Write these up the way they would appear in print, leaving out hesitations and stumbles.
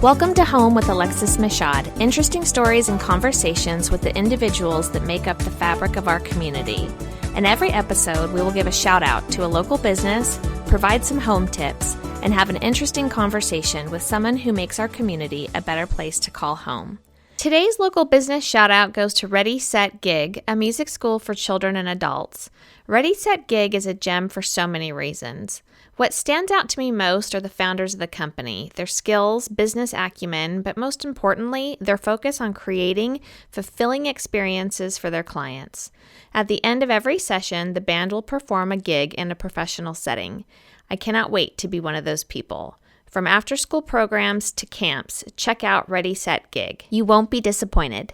Welcome to Home with Alexis Michaud, interesting stories and conversations with the individuals that make up the fabric of our community. In every episode, we will give a shout out to a local business, provide some home tips, and have an interesting conversation with someone who makes our community a better place to call home. Today's local business shout out goes to Ready, Set, Gig, a music school for children and adults. Ready, Set, Gig is a gem for so many reasons. What stands out to me most are the founders of the company, their skills, business acumen, but most importantly, their focus on creating fulfilling experiences for their clients. At the end of every session, the band will perform a gig in a professional setting. I cannot wait to be one of those people. From after-school programs to camps, check out Ready, Set, Gig. You won't be disappointed.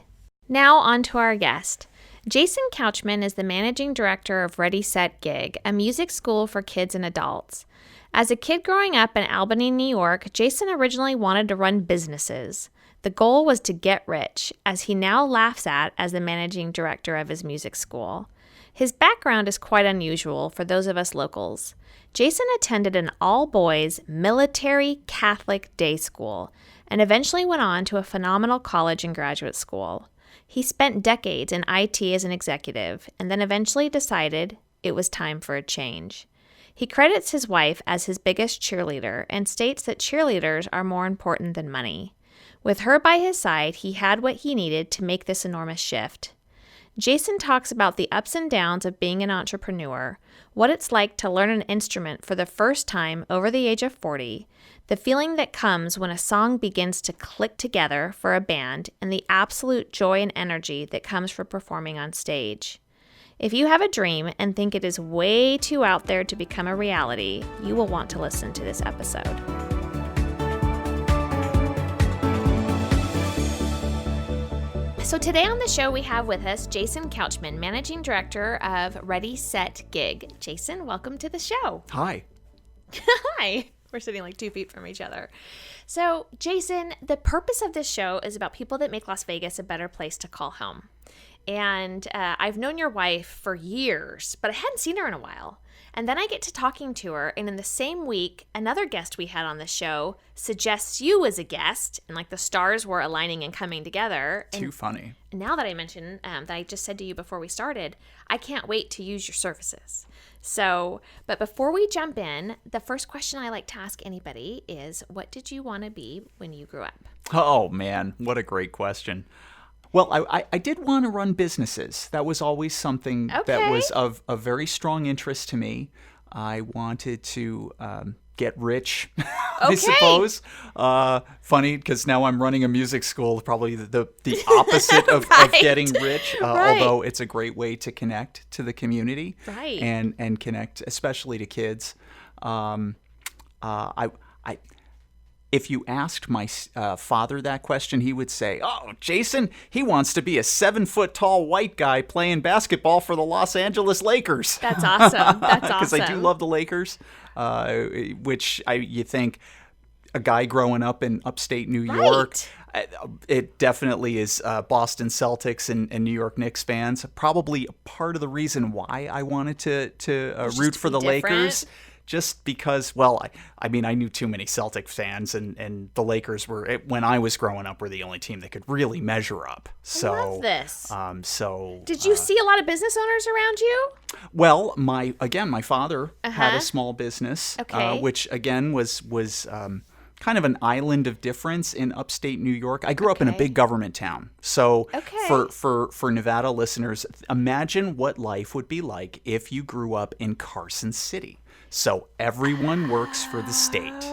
Now on to our guest. Jason Couchman is the managing director of Ready, Set, Gig, a music school for kids and adults. As a kid growing up in Albany, New York, Jason originally wanted to run businesses. The goal was to get rich, as he now laughs at as the managing director of his music school. His background is quite unusual for those of us locals. Jason attended an all-boys military Catholic day school and eventually went on to a phenomenal college and graduate school. He spent decades in IT as an executive and then eventually decided it was time for a change. He credits his wife as his biggest cheerleader and states that cheerleaders are more important than money. With her by his side, he had what he needed to make this enormous shift. Jason talks about the ups and downs of being an entrepreneur, what it's like to learn an instrument for the first time over the age of 40, the feeling that comes when a song begins to click together for a band, and the absolute joy and energy that comes from performing on stage. If you have a dream and think it is way too out there to become a reality, you will want to listen to this episode. So today on the show, we have with us Jason Couchman, Managing Director of Ready, Set, Gig. Jason, welcome to the show. Hi. Hi. We're sitting like 2 feet from each other. So, Jason, the purpose of this show is about people that make Las Vegas a better place to call home. And I've known your wife for years, but I hadn't seen her in a while. And then I get to talking to her, and in the same week, another guest we had on the show suggests you as a guest, and like the stars were aligning and coming together. Too funny. Now that I mentioned that I just said to you before we started, I can't wait to use your services. So, but before we jump in, the first question I like to ask anybody is, what did you want to be when you grew up? Oh, man, what a great question. Well, I did want to run businesses. That was always something that was of very strong interest to me. I wanted to get rich, I suppose. Funny, because now I'm running a music school, probably the opposite of getting rich, although it's a great way to connect to the community and connect, especially to kids. If you asked my father that question, he would say, "Oh, Jason, he wants to be a 7-foot-tall white guy playing basketball for the Los Angeles Lakers." That's awesome. That's awesome. Because I do love the Lakers, which you think a guy growing up in upstate New York, it definitely is Boston Celtics and New York Knicks fans. Probably part of the reason why I wanted to root for the Lakers. Just because, well, I mean, I knew too many Celtic fans, and the Lakers were, when I was growing up, were the only team that could really measure up. So, I love this. Did you see a lot of business owners around you? Well, my father had a small business, which again was kind of an island of difference in upstate New York. I grew up in a big government town. So for Nevada listeners, imagine what life would be like if you grew up in Carson City. So everyone works for the state.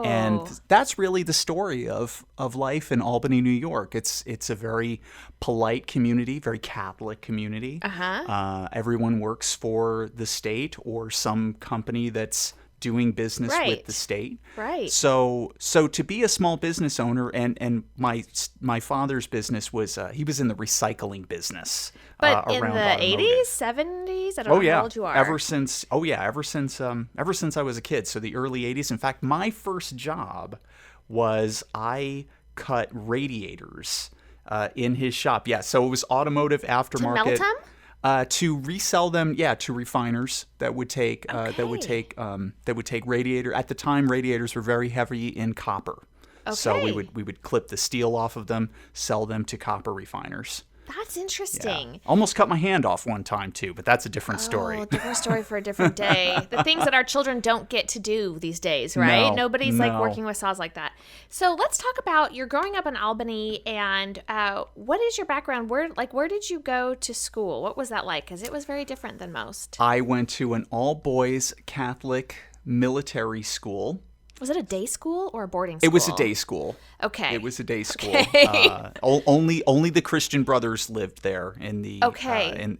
And that's really the story of life in Albany, New York. It's a very polite community, very Catholic community. Everyone works for the state or some company that's doing business with the state. Right. So to be a small business owner, and my father's business was he was in the recycling business. But in the 80s, 70s, I don't know how old you are. Ever since I was a kid, so the early 80s. In fact, my first job was I cut radiators in his shop. Yeah, so it was automotive aftermarket. To melt them? To resell them, to refiners that would take radiator. At the time, radiators were very heavy in copper. So we would clip the steel off of them, sell them to copper refiners. That's interesting. Yeah. Almost cut my hand off one time, too, but that's a different story. Different story for a different day. The things that our children don't get to do these days, right? Nobody's working with saws like that. So let's talk about, you're growing up in Albany, and what is your background? Where did you go to school? What was that like? Because it was very different than most. I went to an all-boys Catholic military school. Was it a day school or a boarding school? It was a day school. Okay. It was a day school. Okay. Only the Christian Brothers lived there in the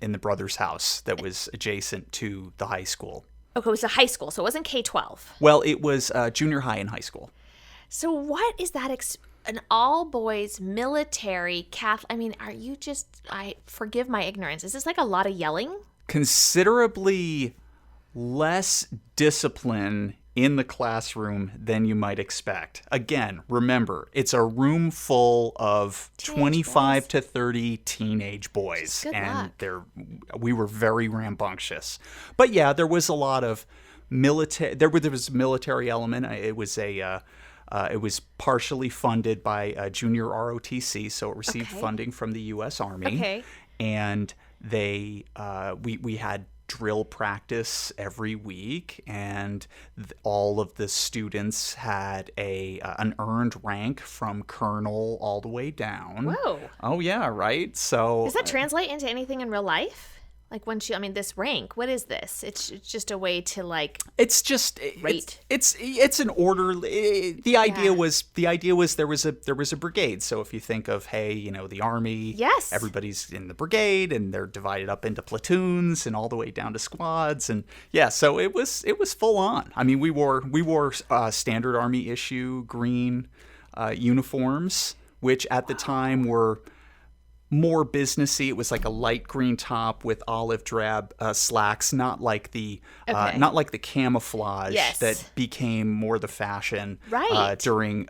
in the brothers' house that was adjacent to the high school. Okay, it was a high school, so it wasn't K-12. Well, it was junior high and high school. So what is that? An all-boys military Catholic? I mean, are you just? Forgive my ignorance. Is this like a lot of yelling? Considerably less discipline in the classroom than you might expect. Again, remember, it's a room full of 25 to 30 teenage boys. Good luck. We were very rambunctious. But yeah, there was a lot of military. There was a military element. It was partially funded by Junior ROTC, so it received funding from the U.S. Army. Okay. And we had drill practice every week, and all of the students had an earned rank from colonel all the way down. Whoa. Oh yeah, right? So does that translate into anything in real life? Like this rank, what is this? It's just a way to it's just rate. It's an order. The idea was there was a brigade. So if you think of the Army, yes, everybody's in the brigade and they're divided up into platoons and all the way down to squads, and so it was full on. I mean, we wore standard Army issue green uniforms, which at the time were more businessy. It was like a light green top with olive drab slacks, not like the camouflage that became more the fashion during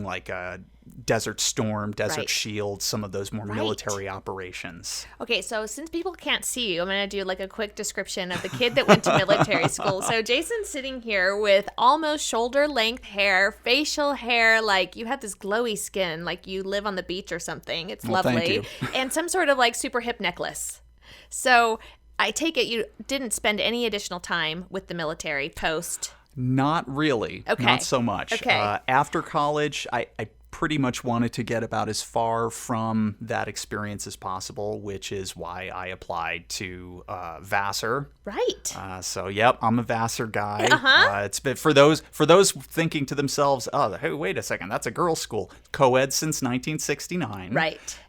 like a Desert Storm, Desert Shield, some of those more military operations. Okay, so since people can't see you, I'm going to do like a quick description of the kid that went to military school. So Jason's sitting here with almost shoulder-length hair, facial hair, like you have this glowy skin, like you live on the beach or something. It's lovely. Thank you. And some sort of like super hip necklace. So I take it you didn't spend any additional time with the military post? Not really. Okay. Not so much. Okay. After college, I pretty much wanted to get about as far from that experience as possible, which is why I applied to Vassar. Right. So, yep, I'm a Vassar guy. Uh-huh. It's been for those thinking to themselves, oh, hey, wait a second, that's a girls' school. Co-ed since 1969. Right.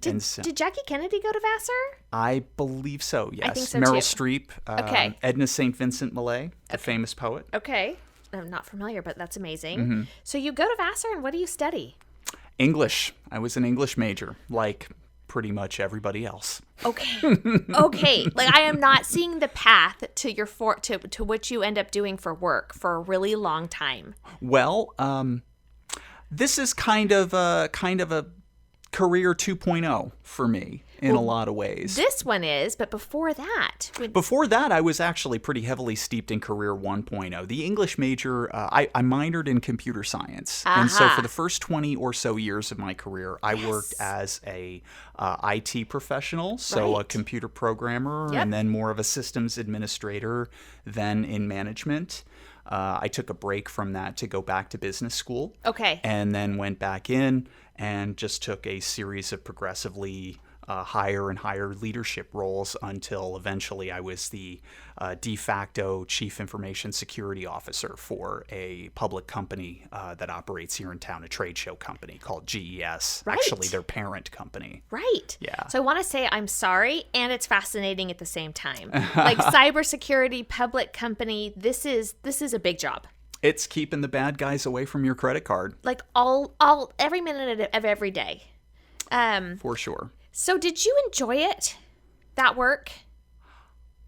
Did Jackie Kennedy go to Vassar? I believe so, yes. I think so, Meryl too. Streep, Edna St. Vincent Millay, the famous poet. Okay. I'm not familiar, but that's amazing. Mm-hmm. So you go to Vassar, and what do you study? English. I was an English major, like pretty much everybody else. Okay. Okay. Like I am not seeing the path to your to what you end up doing for work for a really long time. Well, this is kind of a career 2.0 for me in a lot of ways. This one is, but before that. Before that, I was actually pretty heavily steeped in career 1.0. The English major, I minored in computer science. Uh-huh. And so for the first 20 or so years of my career, I worked as a IT professional, so a computer programmer, and then more of a systems administrator, then in management. I took a break from that to go back to business school. Okay. And then went back in and just took a series of progressively higher and higher leadership roles until eventually I was the de facto chief information security officer for a public company that operates here in town, a trade show company called GES, actually their parent company. Right. Yeah. So I want to say I'm sorry, and it's fascinating at the same time. Like cybersecurity, public company, this is a big job. It's keeping the bad guys away from your credit card. Like every minute of every day. For sure. So did you enjoy it, that work?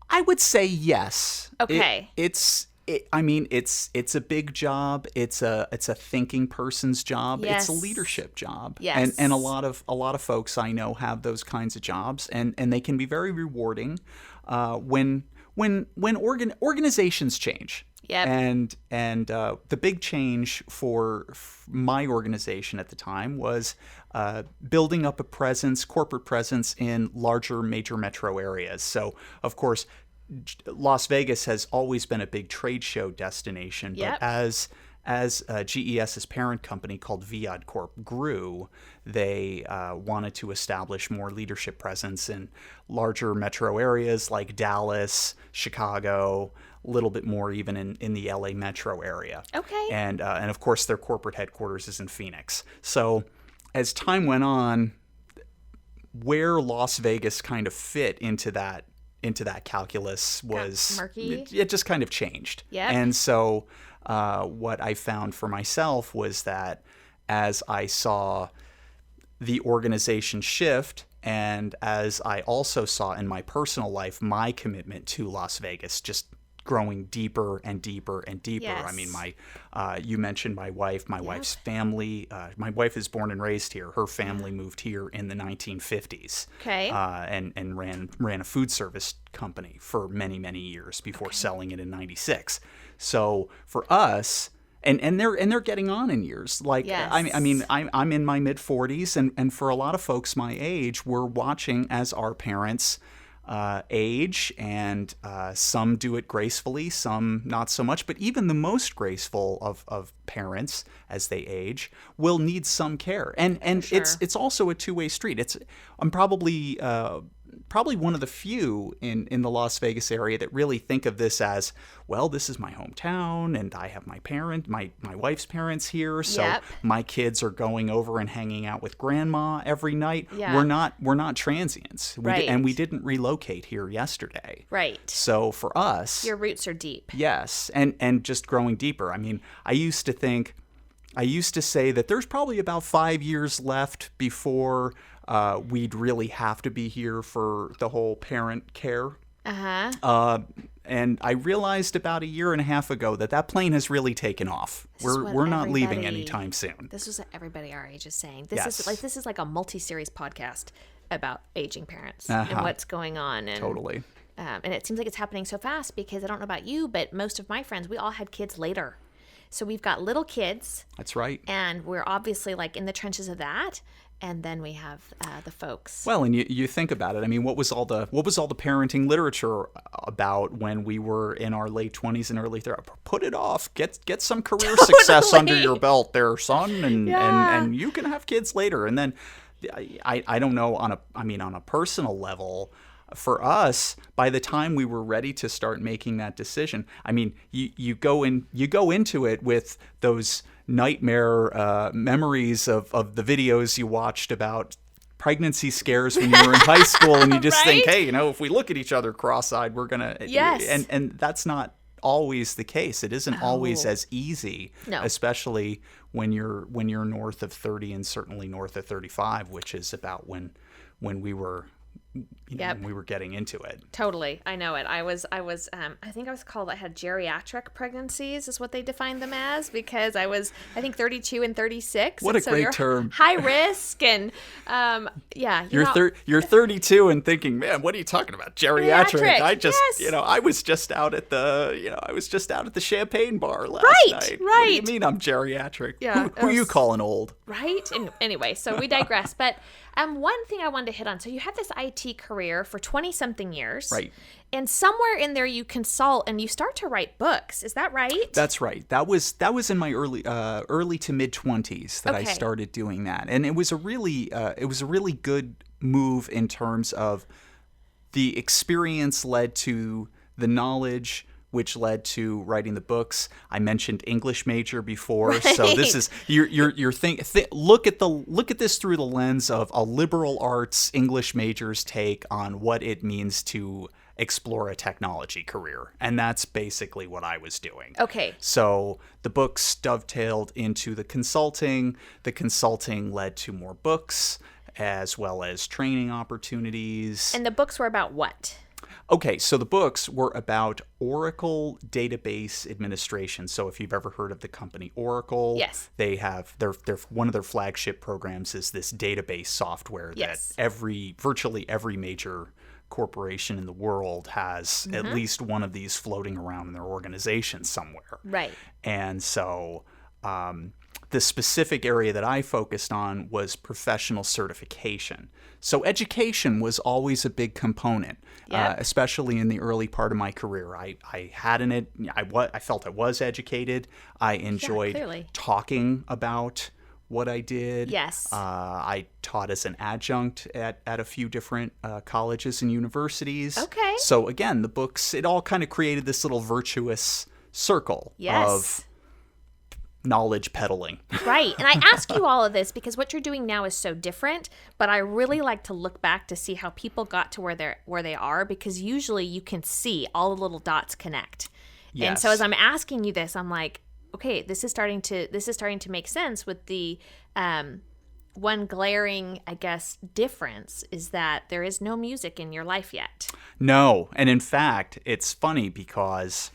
I would say yes. Okay. It's a big job. It's a thinking person's job. Yes. It's a leadership job. Yes. And a lot of folks I know have those kinds of jobs, and they can be very rewarding when organizations change. Yep. And the big change for my organization at the time was building up a corporate presence in larger major metro areas. So, of course, Las Vegas has always been a big trade show destination, Yep. but as GES's parent company called Viad Corp grew, they wanted to establish more leadership presence in larger metro areas like Dallas, Chicago, a little bit more even in the LA metro area. Okay. And of course their corporate headquarters is in Phoenix. So as time went on, where Las Vegas kind of fit into that calculus was murky. It just kind of changed. Yep. And so what I found for myself was that as I saw the organization shift, and as I also saw in my personal life my commitment to Las Vegas just growing deeper and deeper and deeper. Yes. I mean, you mentioned my wife, wife's family. My wife is born and raised here. Her family moved here in the 1950s. Okay. And ran a food service company for many, many years before selling it in '96. So for us, and they're getting on in years. Like, yes. I mean, I'm in my mid 40s, and for a lot of folks my age, we're watching as our parents age, and some do it gracefully, some not so much. But even the most graceful of parents, as they age, will need some care. And sure. it's also a two-way street. I'm probably one of the few in the Las Vegas area that really think of this as, well, this is my hometown, and I have my wife's parents here, so Yep. my kids are going over and hanging out with grandma every night. Yeah. We're not transients, Right. and we didn't relocate here yesterday. Right. So for us, Your roots are deep. yes, and just growing deeper. I mean, I used to say that there's probably about 5 years left before we'd really have to be here for the whole parent care. And I realized about a year and a half ago that plane has really taken off. We're not leaving anytime soon. This is what everybody our age is saying. Yes. This is like a multi-series podcast about aging parents and what's going on. And, Totally. And it seems like it's happening so fast because I don't know about you, but most of my friends, we all had kids later. So we've got little kids. That's right. And we're obviously like in the trenches of that. And then we have the folks. Well, and you think about it. I mean, what was all the parenting literature about when we were in our late 20s and early 30s? Put it off. Get some career success under your belt, there, son, and you can have kids later. And then I don't know on a personal level. For us, by the time we were ready to start making that decision, I mean, you go into it with those nightmare memories of the videos you watched about pregnancy scares when you were in high school, and you just Right? think, hey, if we look at each other cross-eyed, we're gonna. Yes. And that's not always the case. It isn't always as easy, No. especially when you're north of 30 and certainly north of 35, which is about when we were. Yep. When we were getting into it. Totally. I know it. I had geriatric pregnancies is what they defined them as, because I think 32 and 36. What and a great you're term. High risk. And You're 32 and thinking, man, what are you talking about? Geriatric. I just, yes. I was just out at the champagne bar last night. Right. What do you mean I'm geriatric? Yeah, Who are you calling old? Right? And anyway, so we digress. But one thing I wanted to hit on. So you had this IT career for 20-something years. Right. And somewhere in there you consult and you start to write books. Is that right? That's right. That was in my early to mid 20s that I Okay. started doing that. And it was a really good move in terms of the experience led to the knowledge, which led to writing the books. I mentioned English major before, so this is look at this through the lens of a liberal arts English major's take on what it means to explore a technology career, and that's basically what I was doing. Okay. So the books dovetailed into the consulting. The consulting led to more books as well as training opportunities. And the books were about what? Okay, so the books were about Oracle database administration. So if you've ever heard of the company Oracle, Yes. they have their one of their flagship programs is this database software Yes. that virtually every major corporation in the world has at least one of these floating around in their organization somewhere. Right. And so the specific area that I focused on was professional certification. So education was always a big component, especially in the early part of my career. I felt I was educated. I enjoyed talking about what I did. Yes. I taught as an adjunct at a few different colleges and universities. Okay. So again, the books, it all kind of created this little virtuous circle of knowledge peddling. Right. And I ask you all of this because what you're doing now is so different, but I really like to look back to see how people got to where they are, because usually you can see all the little dots connect. Yes. And so as I'm asking you this, I'm like, okay, this is starting to make sense with the one glaring, I guess, difference is that there is no music in your life yet. No. And in fact, it's funny because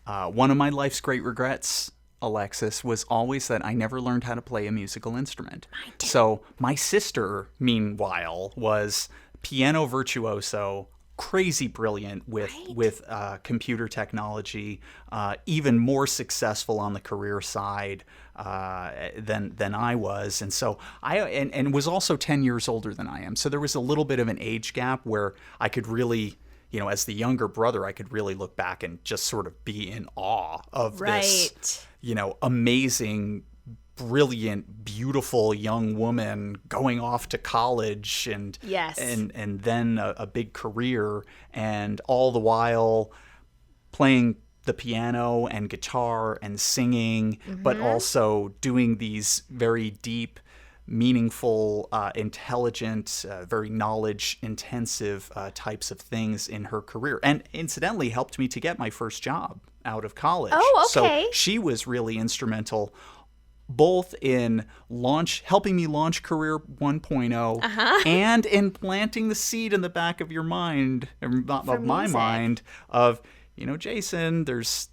one of my life's great regrets, Alexis, was always that I never learned how to play a musical instrument. So my sister, meanwhile, was piano virtuoso, crazy brilliant with computer technology, even more successful on the career side than I was, and so and was also 10 years older than I am. So there was a little bit of an age gap where I could really, as the younger brother, I could really look back and just sort of be in awe of this, amazing, brilliant, beautiful young woman going off to college and then a big career, and all the while playing the piano and guitar and singing, but also doing these very deep, meaningful, intelligent, very knowledge-intensive types of things in her career. And incidentally, helped me to get my first job out of college. Oh, okay. So she was really instrumental both in helping me launch Career 1.0 and in planting the seed in the back of your mind, of my mind, of, Jason, there's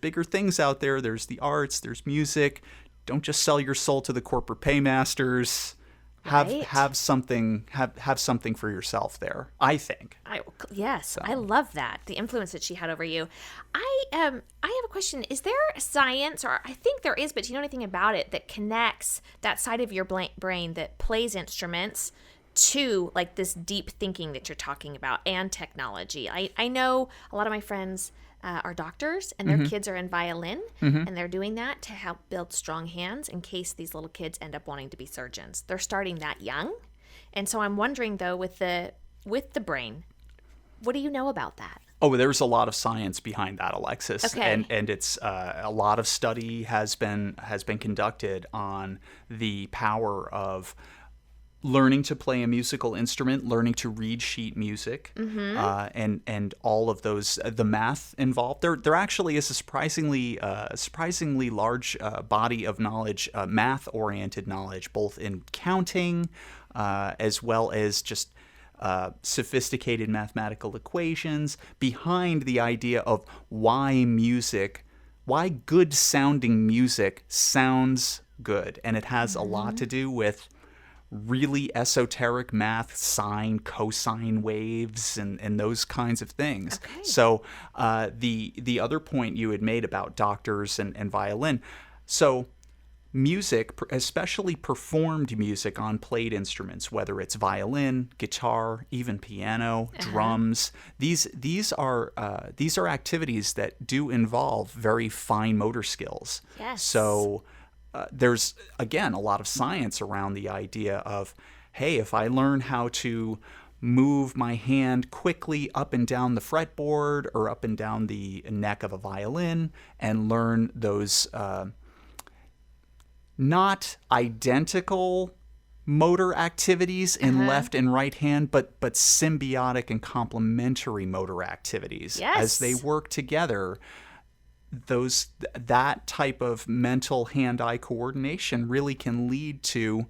bigger things out there. There's the arts, there's music. Don't just sell your soul to the corporate paymasters. Have something for yourself there, I think. I love that, the influence that she had over you. I have a question. Is there science, or I think there is, but do you know anything about it, that connects that side of your brain that plays instruments to like this deep thinking that you're talking about and technology? I know a lot of my friends are doctors, and their kids are in violin, and they're doing that to help build strong hands in case these little kids end up wanting to be surgeons. They're starting that young. And so I'm wondering, though, with the brain, what do you know about that? Oh, there's a lot of science behind that, Alexis. Okay. And it's a lot of study has been conducted on the power of learning to play a musical instrument, learning to read sheet music, and all of those, the math involved. There actually is a surprisingly large body of knowledge, math-oriented knowledge, both in counting as well as just sophisticated mathematical equations behind the idea of why good sounding music sounds good. And it has a lot to do with really esoteric math, sine, cosine waves, and those kinds of things. Okay. So the other point you had made about doctors and violin, so music, especially performed music on played instruments, whether it's violin, guitar, even piano, drums, these are activities that do involve very fine motor skills. Yes. So there's, again, a lot of science around the idea of, hey, if I learn how to move my hand quickly up and down the fretboard or up and down the neck of a violin and learn those not identical motor activities in left and right hand, but symbiotic and complementary motor activities as they work together, that type of mental hand-eye coordination really can lead to,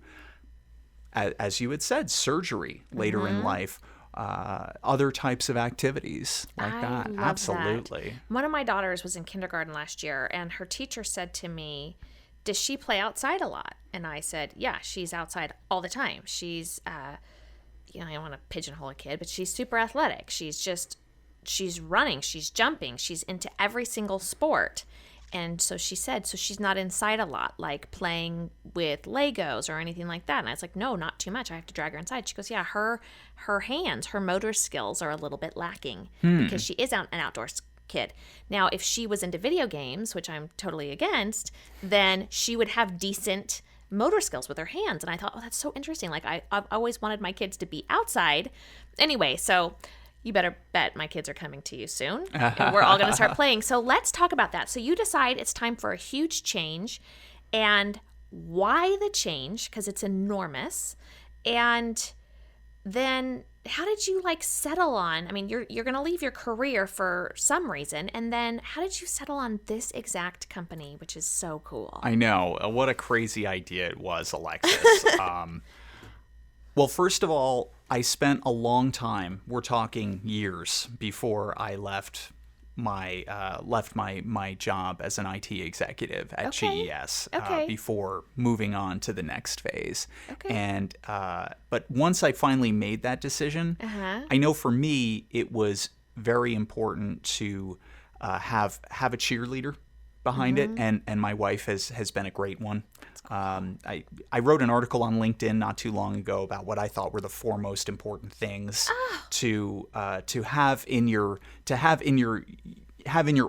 as you had said, surgery later in life, other types of activities like that. Absolutely. That. One of my daughters was in kindergarten last year, and her teacher said to me, does she play outside a lot? And I said, yeah, she's outside all the time. She's I don't want to pigeonhole a kid, but she's super athletic. She's running, she's jumping, she's into every single sport. And so she said, so she's not inside a lot, like playing with Legos or anything like that. And I was like, no, not too much. I have to drag her inside. She goes, yeah, her hands, her motor skills are a little bit lacking because she is an outdoors kid. Now, if she was into video games, which I'm totally against, then she would have decent motor skills with her hands. And I thought, oh, that's so interesting. Like I've always wanted my kids to be outside. Anyway, so you better bet my kids are coming to you soon. And we're all going to start playing. So let's talk about that. So you decide it's time for a huge change. And why the change? Because it's enormous. And then how did you settle on, I mean, you're going to leave your career for some reason. And then how did you settle on this exact company, which is so cool? I know. What a crazy idea it was, Alexis. Well, first of all, I spent a long time, we're talking years, before I left my job as an IT executive at GES before moving on to the next phase. Okay. And but once I finally made that decision, I know for me it was very important to have a cheerleader behind it, and my wife has been a great one. I wrote an article on LinkedIn not too long ago about what I thought were the four most important things to have in your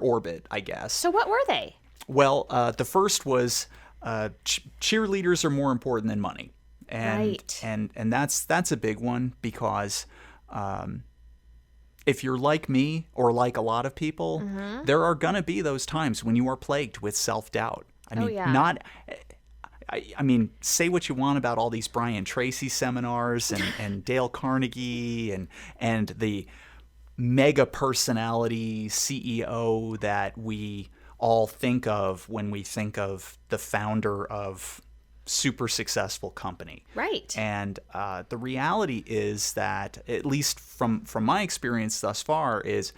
orbit, I guess. So what were they? Well, the first was cheerleaders are more important than money, and that's a big one because if you're like me or like a lot of people, there are gonna be those times when you are plagued with self-doubt. I mean, say what you want about all these Brian Tracy seminars and Dale Carnegie and the mega personality CEO that we all think of when we think of the founder of super successful company. Right. And the reality is that, at least from my experience thus far, is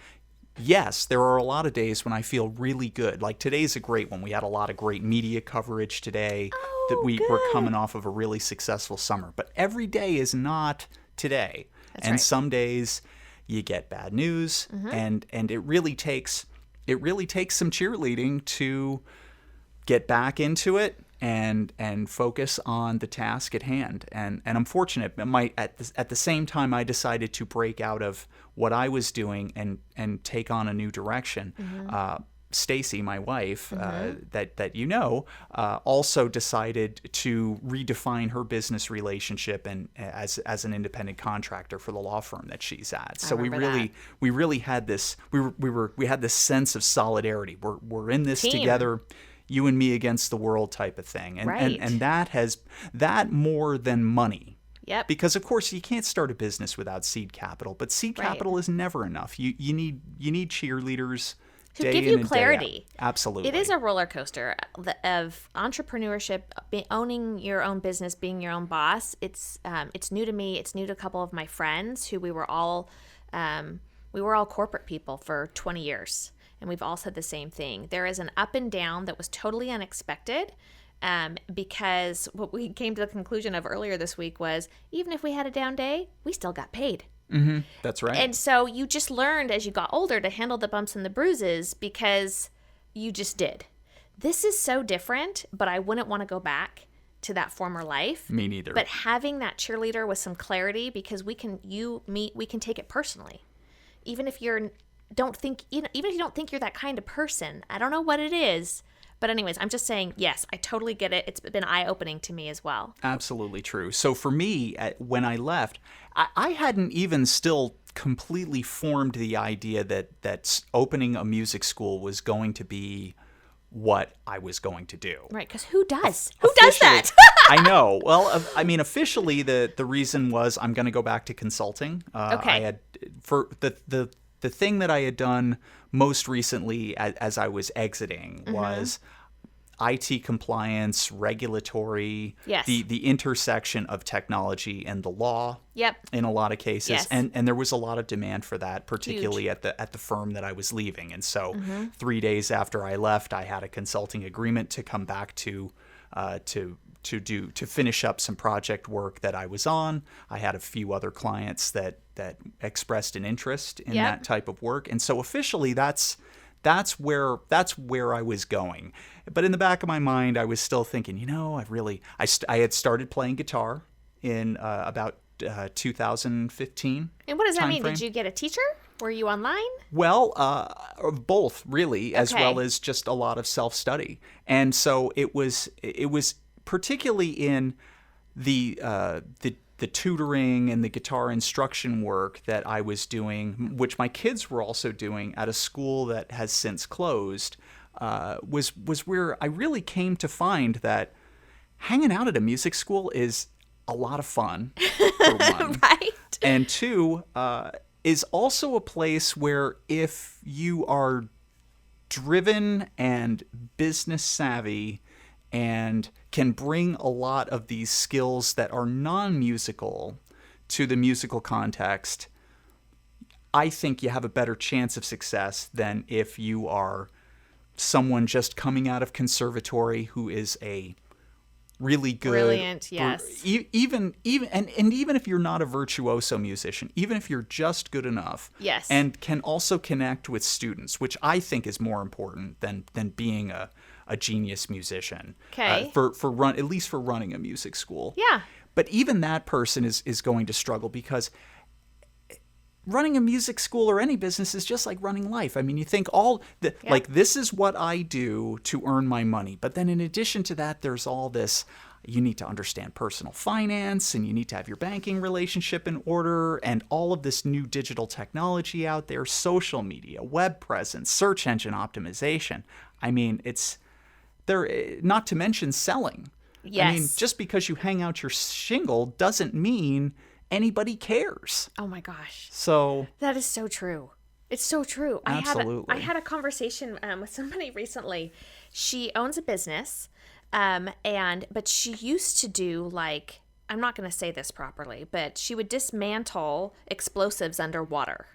yes, there are a lot of days when I feel really good. Like today's a great one. We had a lot of great media coverage today. That we were coming off of a really successful summer. But every day is not today. That's right. Some days you get bad news, and it really takes some cheerleading to get back into it and focus on the task at hand. And I'm fortunate. At the same time, I decided to break out of what I was doing and take on a new direction. Stacy, my wife, that you know, also decided to redefine her business relationship and as an independent contractor for the law firm that she's at. So we really had this we had this sense of solidarity. We're in this together, you and me against the world type of thing. And that more than money. Yep. Because of course you can't start a business without seed capital, but seed capital is never enough. You need cheerleaders to give you clarity. Absolutely. It is a roller coaster of entrepreneurship, owning your own business, being your own boss. It's new to me. It's new to a couple of my friends who we were all corporate people for 20 years. And we've all said the same thing. There is an up and down that was totally unexpected. Because what we came to the conclusion of earlier this week was even if we had a down day, we still got paid. That's right. And so you just learned as you got older to handle the bumps and the bruises because you just did. This is so different, but I wouldn't want to go back to that former life. Me neither. But having that cheerleader with some clarity, because we can take it personally. Even if you don't think you're that kind of person. I don't know what it is. But anyways, I'm just saying, yes, I totally get it. It's been eye-opening to me as well. Absolutely true. So for me, when I left, I hadn't even still completely formed the idea that opening a music school was going to be what I was going to do. Right, because who does? Who does that? I know. Well, I mean, officially, the reason was I'm going to go back to consulting. Okay. I had for the thing that I had done most recently as I was exiting was IT compliance, regulatory, the intersection of technology and the law. Yep. In a lot of cases, yes. and there was a lot of demand for that, particularly at the firm that I was leaving. And so, 3 days after I left, I had a consulting agreement to come back to to finish up some project work that I was on. I had a few other clients that expressed an interest in that type of work, and so officially that's where I was going. But in the back of my mind, I was still thinking, I had started playing guitar in about 2015. And what does that mean? Did you get a teacher? Were you online? Well, both really, as well as just a lot of self-study. And so it was particularly in the tutoring and the guitar instruction work that I was doing, which my kids were also doing at a school that has since closed, was where I really came to find that hanging out at a music school is a lot of fun, for one. Right. And two, is also a place where if you are driven and business savvy and can bring a lot of these skills that are non-musical to the musical context, I think you have a better chance of success than if you are someone just coming out of conservatory who is a really good, brilliant, yes. Even if you're not a virtuoso musician, even if you're just good enough, yes, and can also connect with students, which I think is more important than being a genius musician. Okay. At least for running a music school. Yeah. But even that person is going to struggle because running a music school or any business is just like running life. I mean, you think like this is what I do to earn my money. But then in addition to that, there's all this, you need to understand personal finance and you need to have your banking relationship in order and all of this new digital technology out there, social media, web presence, search engine optimization. I mean, it's there, not to mention selling. Yes. I mean, just because you hang out your shingle doesn't mean anybody cares. Oh my gosh. So that is so true. It's so true. Absolutely. I had a conversation with somebody recently. She owns a business, but she used to do like, I'm not going to say this properly, but she would dismantle explosives underwater.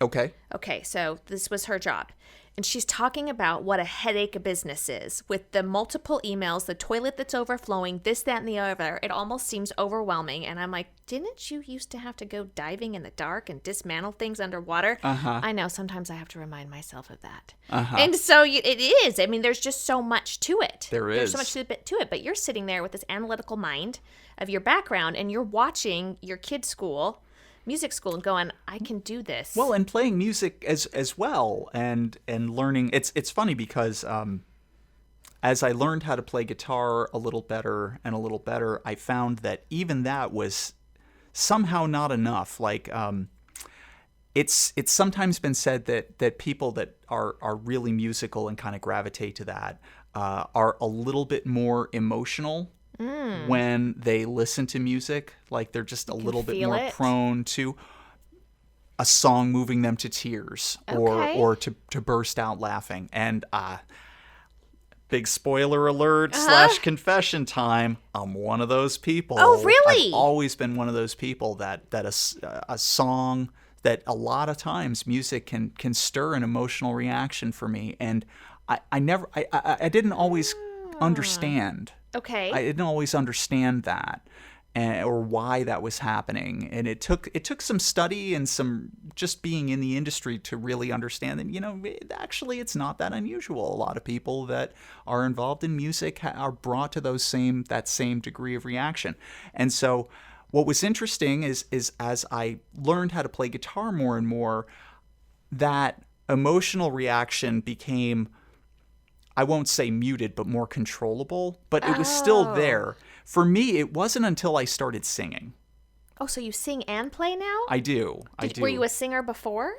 Okay. Okay, so this was her job. And she's talking about what a headache a business is with the multiple emails, the toilet that's overflowing, this, that, and the other. It almost seems overwhelming. And I'm like, didn't you used to have to go diving in the dark and dismantle things underwater? Uh-huh. I know. Sometimes I have to remind myself of that. Uh-huh. And so it is. I mean, there's just so much to it. There's so much to it. But you're sitting there with this analytical mind of your background and you're watching your kid's music school and going, I can do this. Well, and playing music as well and learning. It's funny because as I learned how to play guitar a little better, I found that even that was somehow not enough. Like it's sometimes been said that people that are really musical and kind of gravitate to that are a little bit more emotional. When they listen to music, like they're just a little bit more prone to a song moving them to tears or to burst out laughing. And big spoiler alert / confession time, I'm one of those people. Oh, really? I've always been one of those people that a song, that a lot of times music can stir an emotional reaction for me. And I didn't always understand. Okay. I didn't always understand that or why that was happening. And it took some study and some just being in the industry to really understand that, actually it's not that unusual. A lot of people that are involved in music are brought to that same degree of reaction. And so what was interesting is as I learned how to play guitar more and more, that emotional reaction became, I won't say muted, but more controllable. But it was still there. For me, it wasn't until I started singing. Oh, so you sing and play now? I do. Were you a singer before?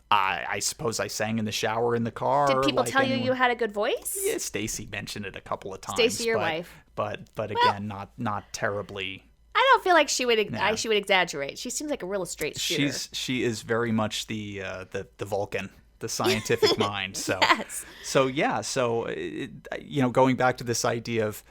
I suppose I sang in the shower in the car. Did people tell you had a good voice? Yeah, Stacy mentioned it a couple of times. Stacy, your wife. But again, not terribly. I don't feel like she would exaggerate. She seems like a real straight shooter. She is very much the Vulcan. The scientific mind. So, yes. So going back to this idea of,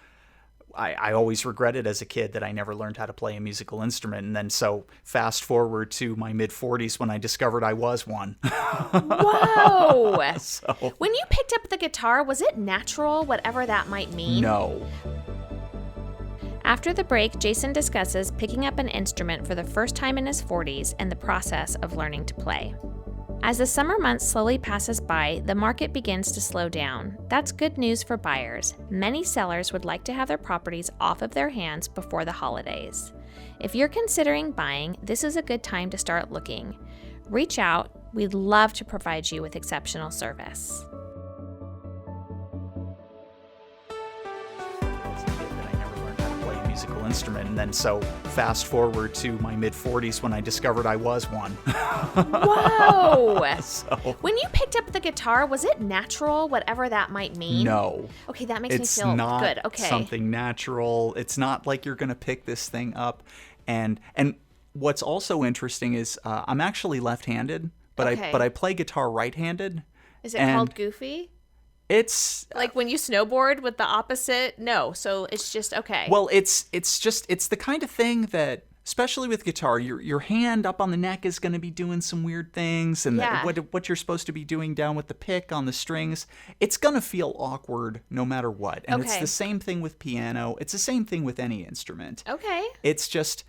I always regretted as a kid that I never learned how to play a musical instrument. And then so fast forward to my mid-40s when I discovered I was one. Whoa. So, when you picked up the guitar, was it natural, whatever that might mean? No. After the break, Jason discusses picking up an instrument for the first time in his 40s and the process of learning to play. As the summer months slowly passes by, the market begins to slow down. That's good news for buyers. Many sellers would like to have their properties off of their hands before the holidays. If you're considering buying, this is a good time to start looking. Reach out. We'd love to provide you with exceptional service. Musical instrument, and then so fast forward to my mid-40s when I discovered I was one. Whoa! So, when you picked up the guitar, was it natural, whatever that might mean? No. Okay, that makes me feel good. It's not something natural. It's not like you're going to pick this thing up. And what's also interesting is I'm actually left-handed, but I play guitar right-handed. Is it called goofy? It's like when you snowboard with the opposite. No, so it's just okay. Well, it's the kind of thing that, especially with guitar, your hand up on the neck is going to be doing some weird things, and what you're supposed to be doing down with the pick on the strings, it's going to feel awkward no matter what. And it's the same thing with piano. It's the same thing with any instrument. Okay. It's just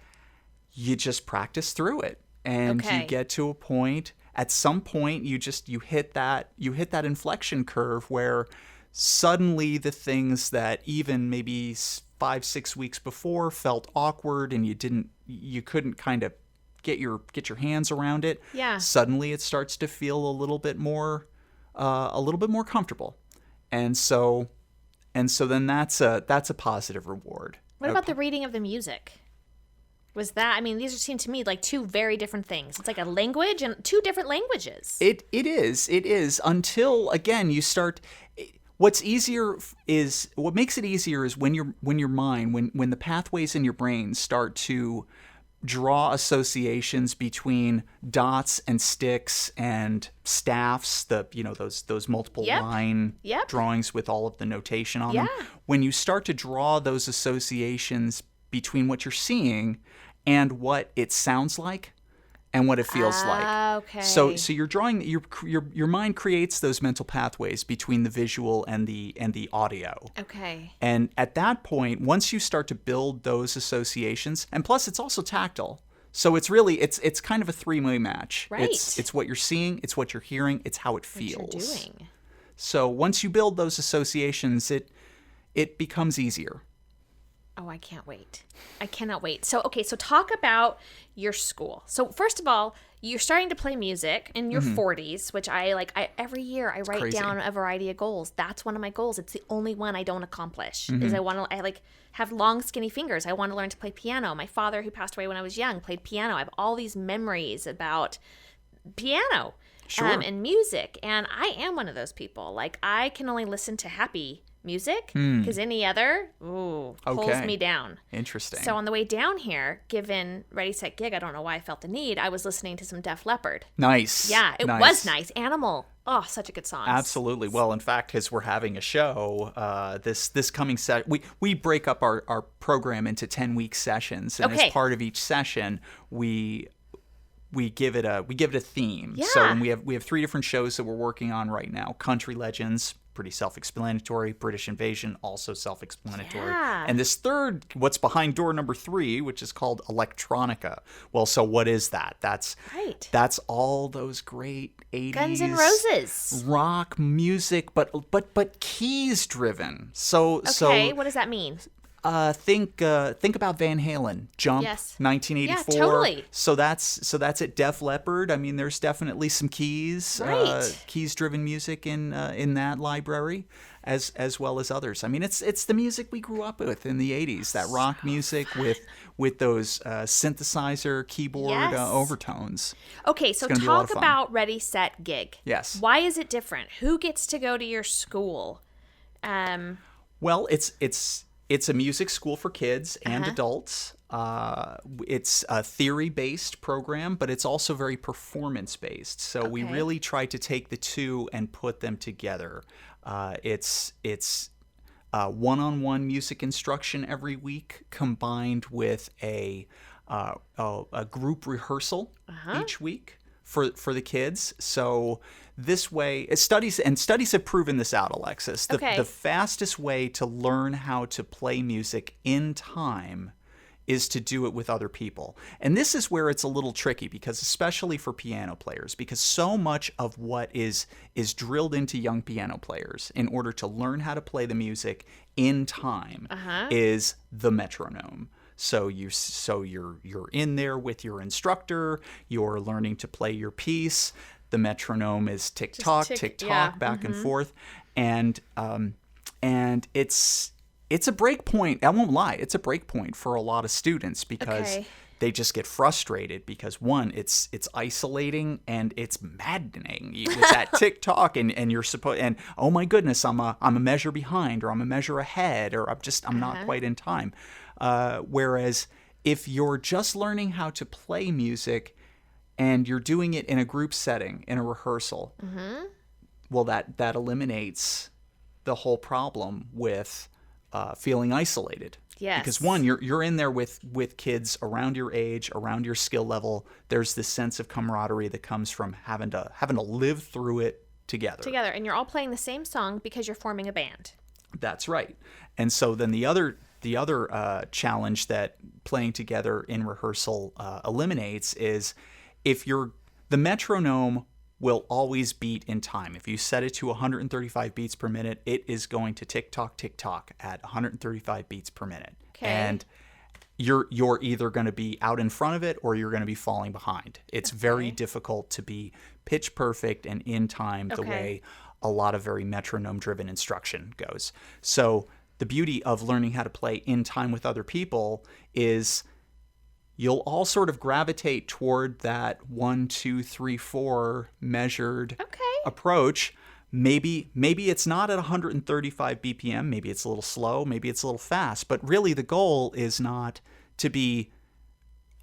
you just practice through it, and you get to a point. At some point, you hit that inflection curve where suddenly the things that even maybe 5-6 weeks before felt awkward and you couldn't kind of get your hands around it. Yeah. Suddenly it starts to feel a little bit more comfortable, and so then that's a positive reward. What about the reading of the music? Was that, I mean, these seem to me like two very different things. It's like a language and two different languages. It is until, again, you start. What makes it easier is when your mind, when the pathways in your brain start to draw associations between dots and sticks and staffs, those multiple line drawings with all of the notation on them. When you start to draw those associations between what you're seeing and what it sounds like and what it feels like. Okay. So you're drawing your mind creates those mental pathways between the visual and the audio. Okay. And at that point, once you start to build those associations, and plus it's also tactile. So it's really it's kind of a three-way match. Right. It's what you're seeing, it's what you're hearing, it's how it feels. What you're doing. So once you build those associations, it becomes easier. Oh, I can't wait. I cannot wait. So talk about your school. So first of all, you're starting to play music in your 40s, which every year I write down a variety of goals. That's one of my goals. It's the only one I don't accomplish. Is I have long skinny fingers. I want to learn to play piano. My father, who passed away when I was young, played piano. I have all these memories about piano and music. And I am one of those people. Like, I can only listen to happy music because any other pulls me down. Interesting. So on the way down here, given Ready Set Gig, I don't know why I felt the need, I was listening to some Def Leppard. Nice. Yeah, it was nice. Animal. Oh, such a good song. Absolutely. Well, in fact, because we're having a show this coming set, we break up our program into 10-week sessions, and as part of each session, we give it a theme. Yeah. So we have 3 different shows that we're working on right now. Country Legends, pretty self-explanatory. British Invasion, also self-explanatory. Yeah. And this third, what's behind door number 3, which is called Electronica. Well, so what is that? That's all those great 80s Guns N' Roses rock music, but keys driven. So what does that mean? Think about Van Halen, Jump, 1984. Yeah, totally. So that's at Def Leppard. I mean, there's definitely some keys, keys-driven music in that library, as well as others. I mean, it's the music we grew up with in the 80s. That rock music with those synthesizer keyboard overtones. Okay, so talk about Ready Set Gig. Yes. Why is it different? Who gets to go to your school? Well, it's a music school for kids and adults. It's a theory-based program, but it's also very performance-based. So we really try to take the two and put them together. It's one-on-one music instruction every week combined with a group rehearsal each week for the kids. So this way, studies have proven this out, Alexis. The fastest way to learn how to play music in time is to do it with other people. And this is where it's a little tricky, because especially for piano players, because so much of what is drilled into young piano players in order to learn how to play the music in time is the metronome. So you're in there with your instructor, you're learning to play your piece. The metronome is tick tock, back and forth, and it's a break point. I won't lie, it's a break point for a lot of students, because they just get frustrated, because one, it's isolating and it's maddening. It's that tick tock, and you're supposed, and oh my goodness, I'm a measure behind, or I'm a measure ahead, or I'm not quite in time. Whereas if you're just learning how to play music and you're doing it in a group setting, in a rehearsal, well, that eliminates the whole problem with feeling isolated. Yes. Because one, you're in there with kids around your age, around your skill level. There's this sense of camaraderie that comes from having to live through it together. And you're all playing the same song because you're forming a band. That's right. And so then the other challenge that playing together in rehearsal eliminates is, the metronome will always beat in time. If you set it to 135 beats per minute, it is going to tick tock at 135 beats per minute. Okay. And you're either going to be out in front of it, or you're going to be falling behind. It's very difficult to be pitch perfect and in time the way a lot of very metronome driven instruction goes. So the beauty of learning how to play in time with other people is you'll all sort of gravitate toward that 1, 2, 3, 4 measured approach. Maybe it's not at 135 BPM. Maybe it's a little slow. Maybe it's a little fast. But really the goal is not to be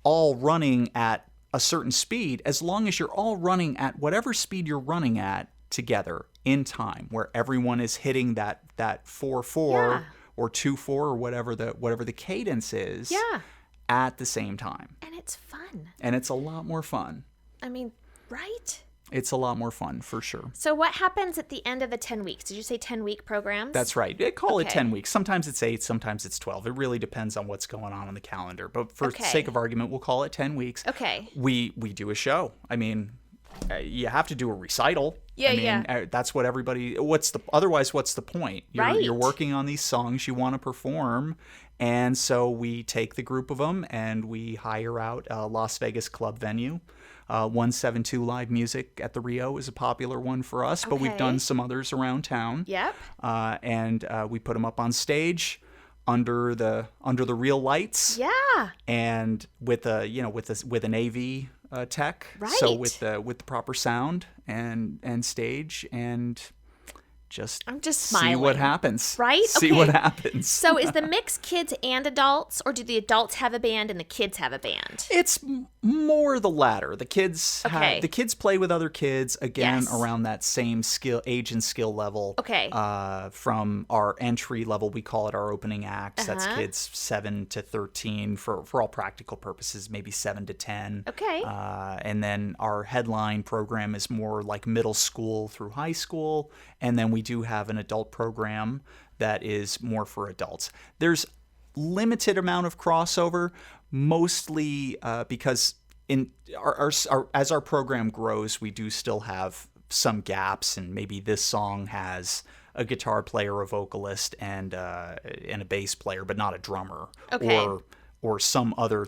all running at a certain speed, as long as you're all running at whatever speed you're running at together in time, where everyone is hitting that 4/4 or 2/4 or whatever the cadence is at the same time. And it's fun. And it's a lot more fun. I mean, right? It's a lot more fun, for sure. So what happens at the end of the 10 weeks? Did you say 10-week programs? That's right. Call it 10 weeks. Sometimes it's 8, sometimes it's 12. It really depends on what's going on the calendar. But for sake of argument, we'll call it 10 weeks. Okay. We do a show. I mean, you have to do a recital. That's what everybody. Otherwise, what's the point? You're working on these songs you want to perform, and so we take the group of them and we hire out a Las Vegas club venue. 172 Live Music at the Rio is a popular one for us, but we've done some others around town. Yep. And we put them up on stage under the real lights. Yeah. And with an AV tech. Right. So with the proper sound and stage, and I'm just smiling. See what happens. Right? See what happens. So is the mix kids and adults, or do the adults have a band and the kids have a band? It's more the latter. The kids play with other kids, again, around that same age and skill level. Okay. From our entry level, we call it our opening acts. That's kids 7 to 13 for all practical purposes, maybe 7 to 10. Okay. And then our headline program is more like middle school through high school, and then we do have an adult program that is more for adults. There's limited amount of crossover, mostly because as our program grows, we do still have some gaps, and maybe this song has a guitar player, a vocalist, and a bass player, but not a drummer. Okay. Or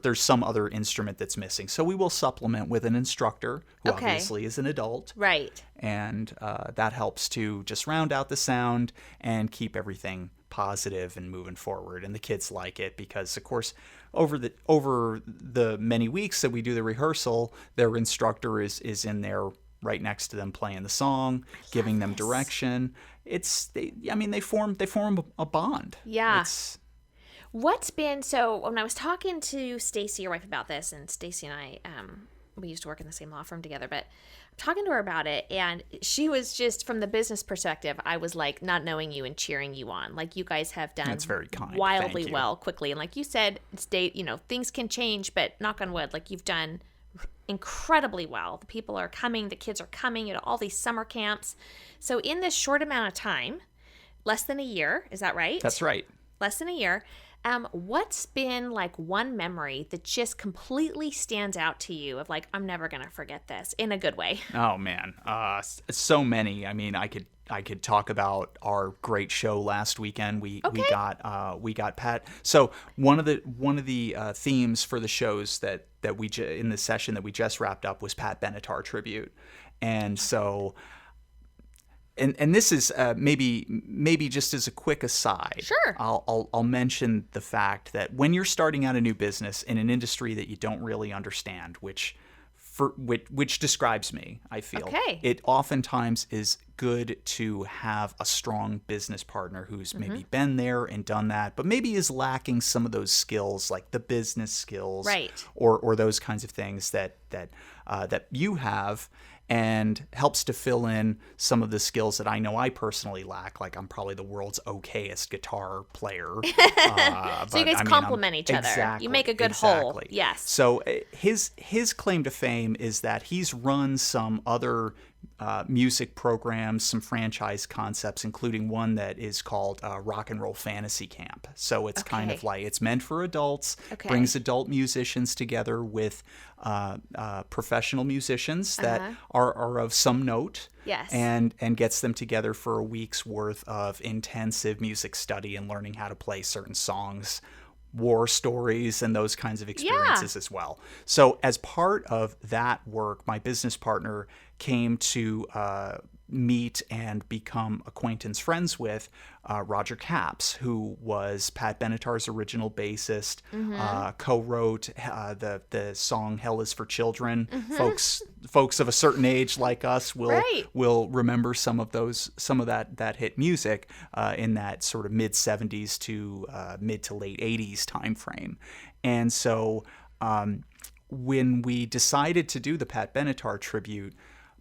there's some other instrument that's missing. So we will supplement with an instructor who obviously is an adult. Right. And that helps to just round out the sound and keep everything positive and moving forward. And the kids like it because, of course, over the many weeks that we do the rehearsal, their instructor is in there right next to them playing the song, giving them direction. They form a bond. Yeah. What's been, so when I was talking to Stacy, your wife, about this, and Stacy and I, we used to work in the same law firm together, but I'm talking to her about it, and she was just, from the business perspective, I was like not knowing you and cheering you on. Like, you guys have done That's very kind. wildly well quickly. And like you said, things can change, but knock on wood, like you've done incredibly well. The people are coming, the kids are coming, all these summer camps. So in this short amount of time, less than a year, is that right? That's right. Less than a year. What's been like one memory that just completely stands out to you of like, I'm never going to forget this in a good way? Oh man. So many. I mean, I could talk about our great show last weekend. We got Pat. So one of the themes for the shows that we in the session that we just wrapped up was Pat Benatar tribute. And so And this is maybe just as a quick aside. Sure. I'll mention the fact that when you're starting out a new business in an industry that you don't really understand, which describes me, I feel. Okay. It oftentimes is good to have a strong business partner who's maybe been there and done that, but maybe is lacking some of those skills, like the business skills, right, or those kinds of things that you have, and helps to fill in some of the skills that I know I personally lack. Like, I'm probably the world's okayest guitar player. So you guys complement each other. Exactly, you make a good whole. Yes. So his claim to fame is that he's run some other music programs, some franchise concepts, including one that is called Rock and Roll Fantasy Camp. So it's kind of like, it's meant for adults, brings adult musicians together with professional musicians that are of some note. Yes. And gets them together for a week's worth of intensive music study and learning how to play certain songs, war stories, and those kinds of experiences as well. So as part of that work, my business partner came to meet and become acquaintance friends with Roger Capps, who was Pat Benatar's original bassist, co-wrote the song "Hell Is for Children." Folks of a certain age like us will remember some of that hit music in that sort of mid '70s to mid to late '80s time frame. And so when we decided to do the Pat Benatar tribute,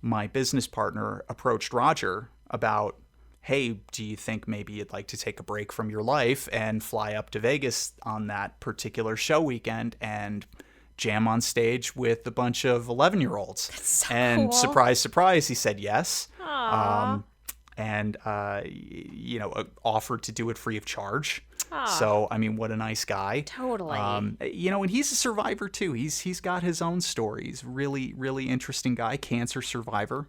my business partner approached Roger about, hey, do you think maybe you'd like to take a break from your life and fly up to Vegas on that particular show weekend and jam on stage with a bunch of 11-year-olds? That's so and cool. Surprise, surprise, he said yes. And offered to do it free of charge. Aww. So, I mean, what a nice guy. Totally. And he's a survivor too. He's got his own stories. Really, really interesting guy. Cancer survivor.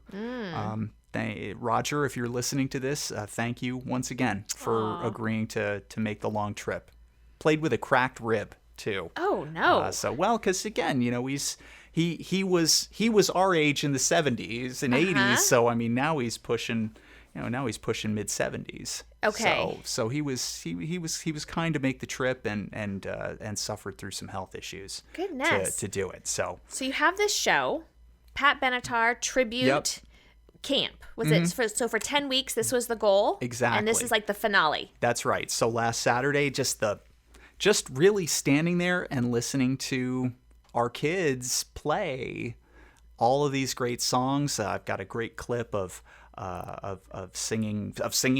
Roger, if you're listening to this, thank you once again for agreeing to make the long trip. Played with a cracked rib too. Oh no. Because again, he was our age in the 70s and 80s. So I mean, now he's pushing mid 70s. Okay. So he was kind to make the trip and suffered through some health issues. Goodness. To do it. So you have this show, Pat Benatar tribute camp. Was it for 10 weeks? This was the goal. Exactly. And this is like the finale. That's right. So last Saturday, just really standing there and listening to our kids play all of these great songs. I've got a great clip of singing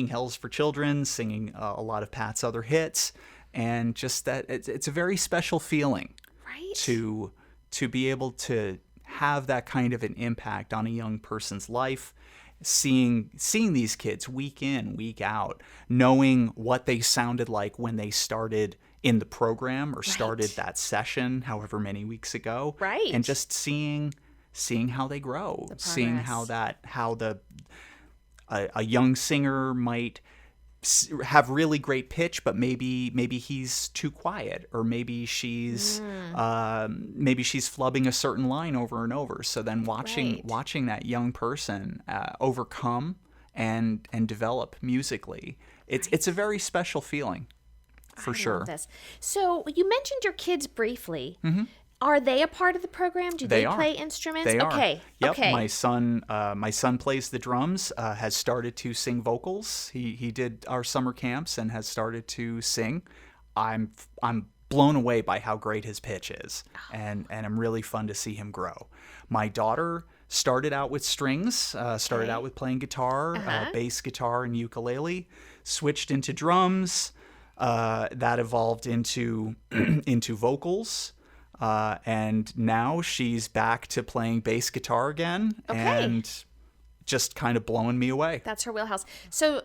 "Hell's for Children," singing a lot of Pat's other hits, and just that it's a very special feeling, right? To be able to have that kind of an impact on a young person's life, seeing these kids week in, week out, knowing what they sounded like when they started in the program or started that session, however many weeks ago, right? And just seeing how they grow, seeing how a young singer might have really great pitch, but maybe he's too quiet, or maybe she's flubbing a certain line over and over. So then watching that young person overcome and develop musically, it's a very special feeling, for sure. Love this. So you mentioned your kids briefly. Mm-hmm. Are they a part of the program? Do they play instruments? They are. Okay. Yep. Okay. My son plays the drums. Has started to sing vocals. He did our summer camps and has started to sing. I'm blown away by how great his pitch is, and I'm really fun to see him grow. My daughter started out with strings. Started out with playing guitar, bass guitar, and ukulele. Switched into drums. That evolved into vocals. And now she's back to playing bass guitar again. Okay. And just kind of blowing me away. That's her wheelhouse. So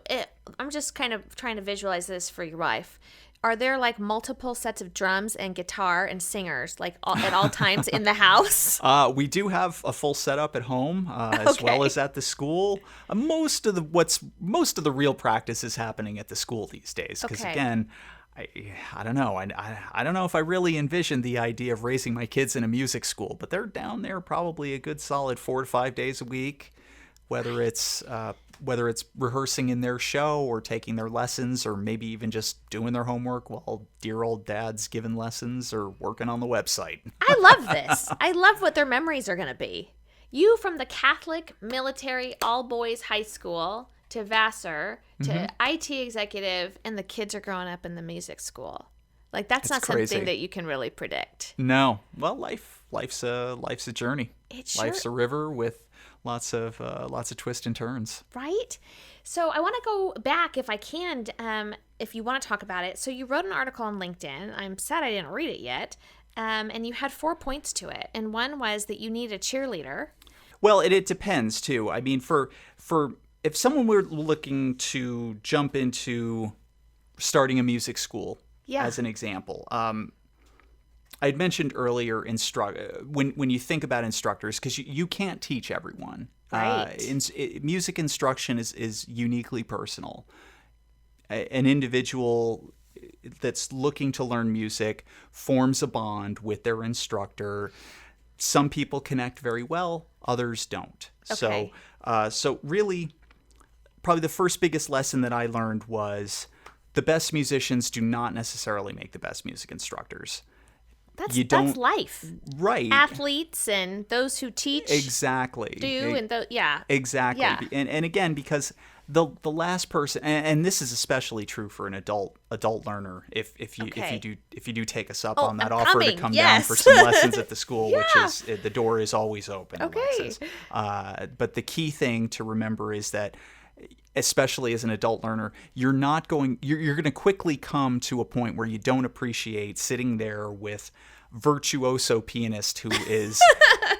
I'm just kind of trying to visualize this for your wife. Are there like multiple sets of drums and guitar and singers like at all times in the house? We do have a full setup at home as well as at the school. Most of the real practice is happening at the school these days because again, I don't know. I don't know if I really envisioned the idea of raising my kids in a music school, but they're down there probably a good solid 4 to 5 days a week. Whether it's rehearsing in their show or taking their lessons or maybe even just doing their homework while dear old dad's giving lessons or working on the website. I love this. I love what their memories are going to be. You from the Catholic military all-boys high school to Vassar to IT executive, and the kids are growing up in the music school. Like that's not crazy. Something that you can really predict. No. Well, life's a journey. Life's a river with lots of twists and turns. Right? So I want to go back, if I can, if you want to talk about it. So you wrote an article on LinkedIn. I'm sad I didn't read it yet. And you had 4 points to it. And one was that you need a cheerleader. Well, it depends, too. I mean, for if someone were looking to jump into starting a music school, as an example, I'd mentioned earlier when you think about instructors, because you can't teach everyone. Right. Music instruction is uniquely personal. An individual that's looking to learn music forms a bond with their instructor. Some people connect very well, others don't. Okay. So really, probably the first biggest lesson that I learned was the best musicians do not necessarily make the best music instructors. That's life. Right. Athletes and those who teach. Exactly. Exactly. Yeah. And again, because the last person, and this is especially true for an adult learner, if you do take us up on that offer to come down for some lessons at the school, which is the door is always open. Okay. Alexis. But the key thing to remember is that, especially as an adult learner, you're going to quickly come to a point where you don't appreciate sitting there with virtuoso pianist who is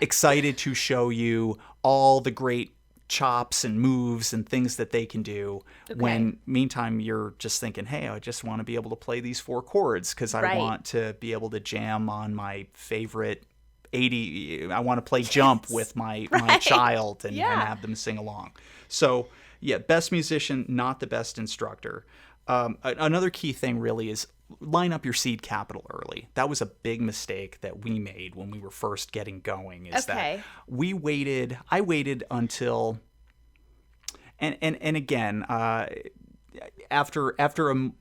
excited to show you all the great chops and moves and things that they can do. When meantime you're just thinking, hey, I just want to be able to play these 4 chords because I want to be able to jam on my favorite 80. I want to play Jump with my child and have them sing along. So best musician, not the best instructor. Another key thing really is line up your seed capital early. That was a big mistake that we made when we were first getting going. That I waited until, and again, after a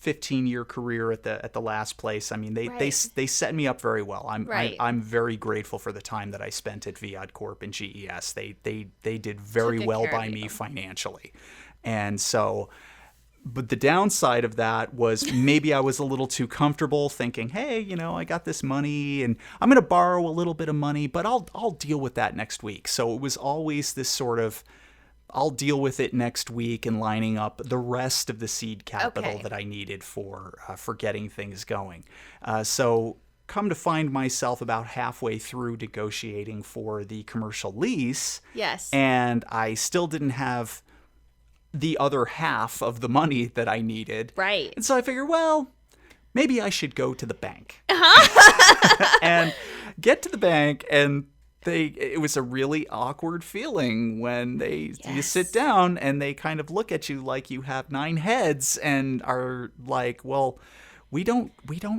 15-year career at the last place, I mean, they set me up very well. I'm very grateful for the time that I spent at Viad Corp and GES. They did very well by me financially, and so. But the downside of that was maybe I was a little too comfortable thinking, hey, I got this money and I'm going to borrow a little bit of money, but I'll deal with that next week. So it was always this sort of, I'll deal with it next week and lining up the rest of the seed capital that I needed for getting things going. So come to find myself about halfway through negotiating for the commercial lease. Yes. And I still didn't have the other half of the money that I needed. Right. And so I figured, well, maybe I should go to the bank. And get to the bank, and it was a really awkward feeling when you sit down and they kind of look at you like you have 9 heads and are like, well, we don't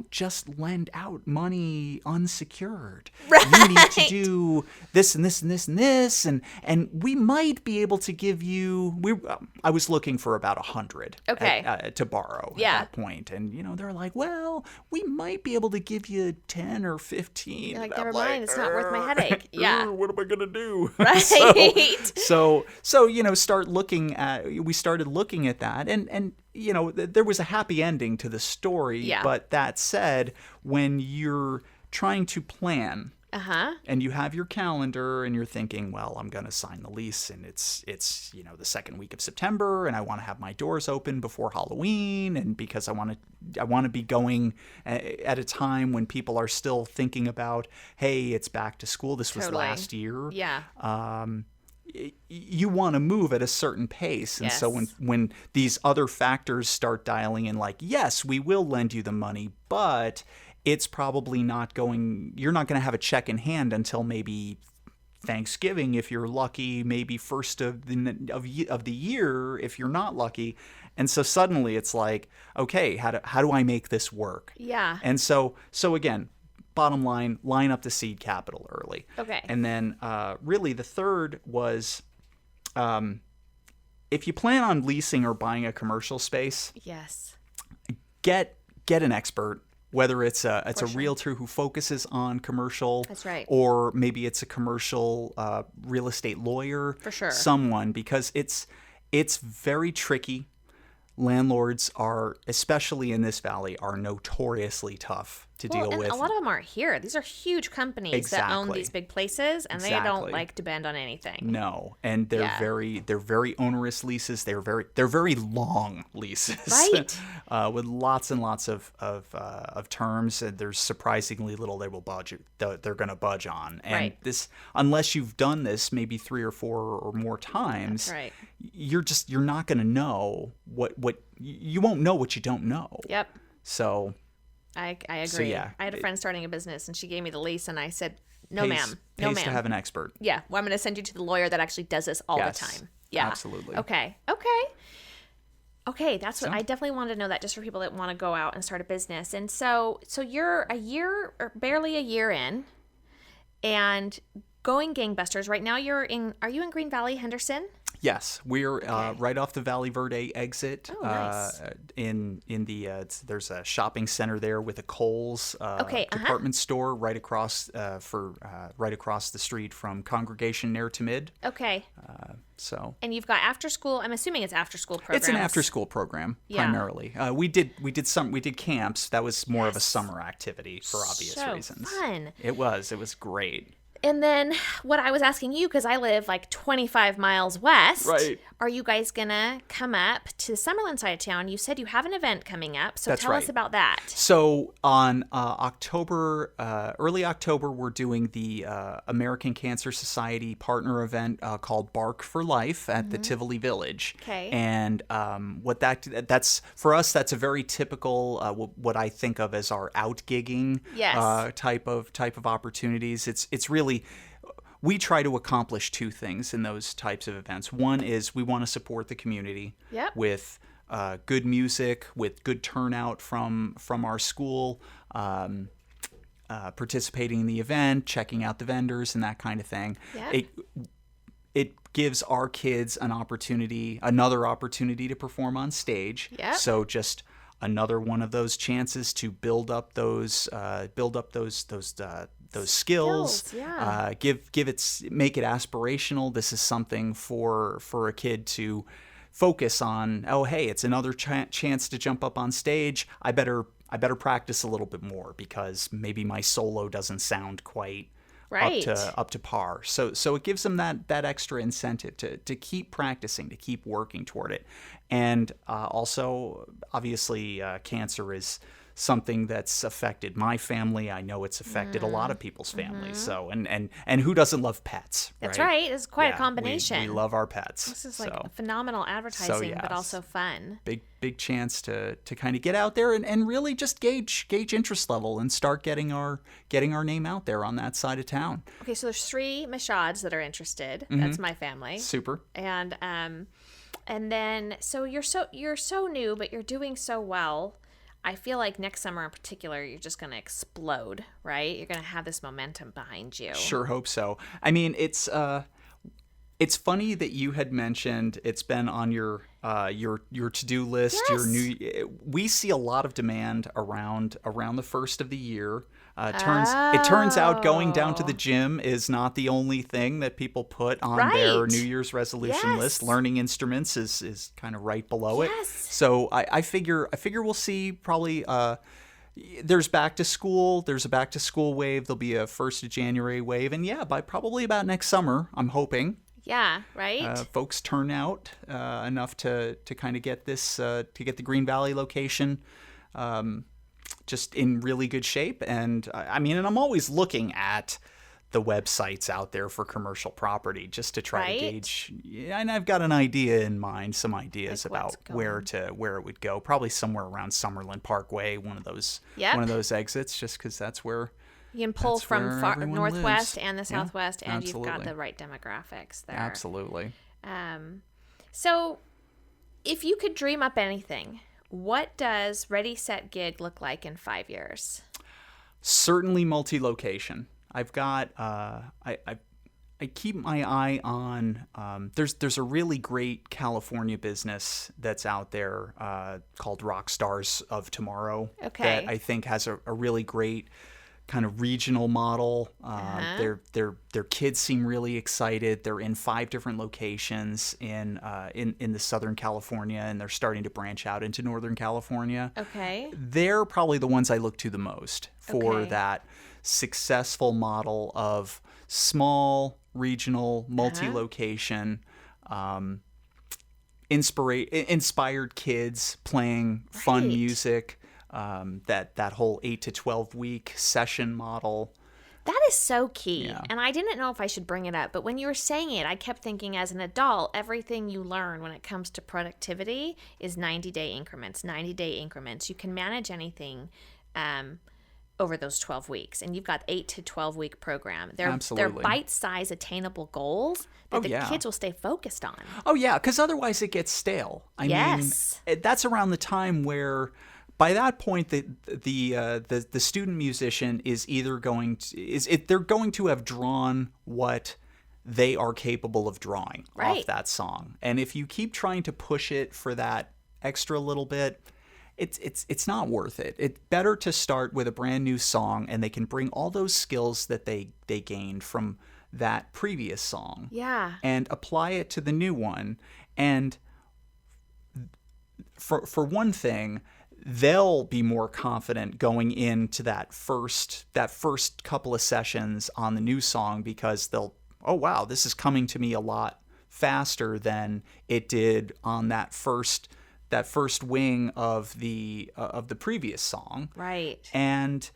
just lend out money unsecured. Right. You need to do this and this and this and this, and we might be able to give you. I was looking for about 100 to borrow at that point, and they're like, well, we might be able to give you 10 or 15. You're like, never mind, it's not worth my headache. Yeah. What am I gonna do? Right. So start looking at. We started looking at that, and. There was a happy ending to the story, but that said, when you're trying to plan And you have your calendar and you're thinking, well, I'm going to sign the lease and it's the second week of September and I want to have my doors open before Halloween, and because I want to be going at a time when people are still thinking about, hey, it's back to school. This was last year. Yeah. You want to move at a certain pace. And so when these other factors start dialing in, like, yes, we will lend you the money, but it's probably not going, you're not going to have a check in hand until maybe Thanksgiving if you're lucky, maybe first of the year if you're not lucky. And so suddenly it's like, okay, how do I make this work? Yeah. And so again, bottom line, line up the seed capital early. Okay. And then really the third was if you plan on leasing or buying a commercial space, yes, get an expert. Whether it's a realtor who focuses on commercial, that's right, or maybe it's a commercial real estate lawyer, for sure, someone, because it's very tricky. Landlords are, especially in this valley, are notoriously tough to deal with. A lot of them aren't here. These are huge companies that own these big places, and they don't like to bend on anything. No, and they're very onerous leases. They're very long leases, right? With lots and lots of terms. And there's surprisingly little they will budge. They're going to budge on. And this, unless you've done this maybe 3 or 4 or more times, that's right, you're not going to know what you won't know what you don't know. Yep. So I agree. So, yeah, I had a friend starting a business, and she gave me the lease, and I said, "No, ma'am. Pays to have an expert." Yeah. Well, I'm going to send you to the lawyer that actually does this all the time. Yeah. Absolutely. Okay. That's what I definitely wanted to know, that just for people that want to go out and start a business. And so you're a year or barely a year in, and going gangbusters. Right now, are you in Green Valley, Henderson? Yes, we're right off the Valley Verde exit. Oh, nice. In the there's a shopping center there with a Kohl's department store right across right across the street from Congregation Near to Mid. Okay. And you've got after school. I'm assuming it's after school programs. It's an after school program primarily. We did camps. That was more of a summer activity for obvious reasons. Fun. It was great. And then what I was asking you, because I live like 25 miles west, right? Are you guys going to come up to the Summerlin side of town? You said you have an event coming up, so tell us about that. So on early October, we're doing the American Cancer Society partner event called Bark for Life at the Tivoli Village. Okay. And that's for us, that's a very typical what I think of as our out gigging type of opportunities. It's really, we try to accomplish 2 things in those types of events. One is we want to support the community with good music, with good turnout from our school, participating in the event, checking out the vendors and that kind of thing. Yep. It gives our kids another opportunity to perform on stage. Yep. So just another one of those chances to build up those skills. Yeah. Make it aspirational. This is something for a kid to focus on. Oh, hey, it's another chance to jump up on stage. I better practice a little bit more because maybe my solo doesn't sound quite up to par. So it gives them that extra incentive to keep practicing, to keep working toward it. And also, obviously, cancer is something that's affected my family. I know it's affected a lot of people's families. So and who doesn't love pets? That's right. It's quite a combination. We love our pets. This is like phenomenal advertising, but also fun. Big chance to kind of get out there and really just gauge interest level and start getting our name out there on that side of town. Okay, so there's 3 Michauds that are interested. That's my family. Super. And then so you're so new, but you're doing so well. I feel like next summer in particular, you're just going to explode, right? You're going to have this momentum behind you. Sure hope so. I mean, it's funny that you had mentioned it's been on your to-do list. Yes. We see a lot of demand around the first of the year. It turns out going down to the gym is not the only thing that people put on their New Year's resolution list. Learning instruments is kind of right below it. So I figure we'll see probably there's back to school. There's a back to school wave. There'll be a 1st of January wave. And yeah, by probably about next summer, I'm hoping. Yeah, right. Folks turn out enough to kind of get this, to get the Green Valley location just in really good shape. And I mean, and I'm always looking at the websites out there for commercial property just to try to gauge. Yeah, and I've got an idea in mind, some ideas like about where it would go. Probably somewhere around Summerlin Parkway, one of those exits, just because that's where you can pull from northwest and the southwest, and you've got the right demographics there. Absolutely. So, if you could dream up anything, what does Ready, Set, Gig look like in 5 years? Certainly multi-location. I've got I keep my eye on there's a really great California business that's out there called Rock Stars of Tomorrow that I think has a really great kind of regional model. Their kids seem really excited. They're in 5 different locations in the Southern California, and they're starting to branch out into Northern California. Okay. They're probably the ones I look to the most for that successful model of small, regional, multi-location, inspired kids playing fun music, that whole 8 to 12 week session model. That is so key. Yeah. And I didn't know if I should bring it up, but when you were saying it, I kept thinking as an adult, everything you learn when it comes to productivity is 90-day increments, 90-day increments. You can manage anything over those 12 weeks, and you've got 8 to 12 week program. They're bite-sized attainable goals that the kids will stay focused on. Oh yeah, because otherwise it gets stale. I mean, that's around the time where by that point the student musician is either they're going to have drawn what they are capable of drawing off that song. And if you keep trying to push it for that extra little bit, it's not worth it. It's better to start with a brand new song, and they can bring all those skills that they gained from that previous song and apply it to the new one. And for one thing, they'll be more confident going into that first couple of sessions on the new song, because they'll, oh wow, this is coming to me a lot faster than it did on that first wing of the previous song. Right. And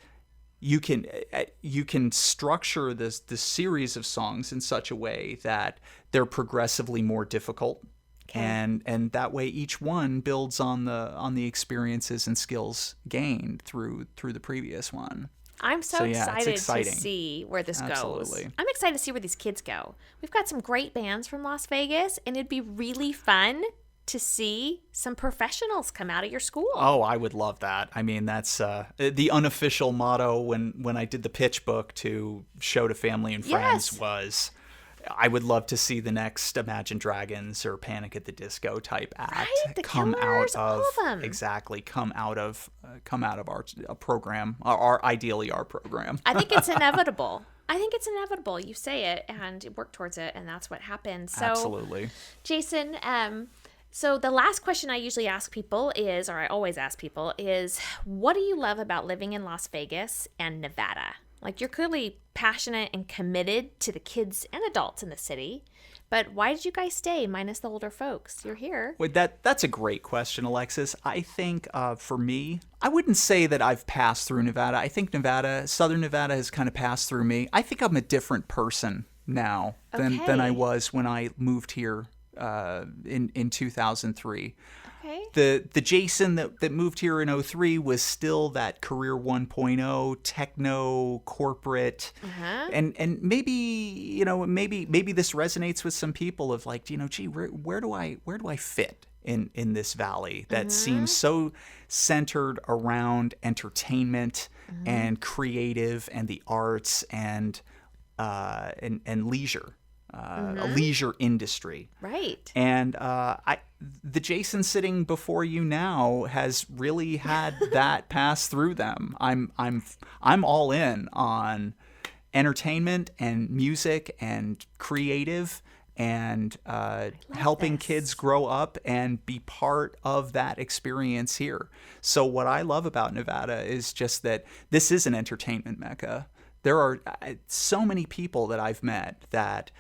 you can structure the series of songs in such a way that they're progressively more difficult. Okay. And that way each one builds on the experiences and skills gained through the previous one. I'm so excited to see where this goes. I'm excited to see where these kids go. We've got some great bands from Las Vegas, and it'd be really fun to see some professionals come out of your school. Oh, I would love that. I mean, that's the unofficial motto when I did the pitch book to show to family and friends was, I would love to see the next Imagine Dragons or Panic at the Disco type act come out of our program, ideally our program. I think it's inevitable. You say it and work towards it, and that's what happens. So, absolutely. Jason, so the last question I usually ask people is, or I always ask people, is what do you love about living in Las Vegas and Nevada? Like, you're clearly passionate and committed to the kids and adults in the city, but why did you guys stay minus the older folks? You're here. Well, that's a great question, Alexis. I think for me, I wouldn't say that I've passed through Nevada. I think Southern Nevada has kind of passed through me. I think I'm a different person now than I was when I moved here in 2003. Okay. The Jason that moved here in 2003 was still that career 1.0 techno corporate, and maybe this resonates with some people of like, gee, where do I fit in this valley that seems so centered around entertainment and creative and the arts and leisure. A leisure industry, right? And the Jason sitting before you now has really had that pass through them. I'm all in on entertainment and music and creative, and helping kids grow up and be part of that experience here. So what I love about Nevada is just that this is an entertainment mecca. There are so many people that I've met that,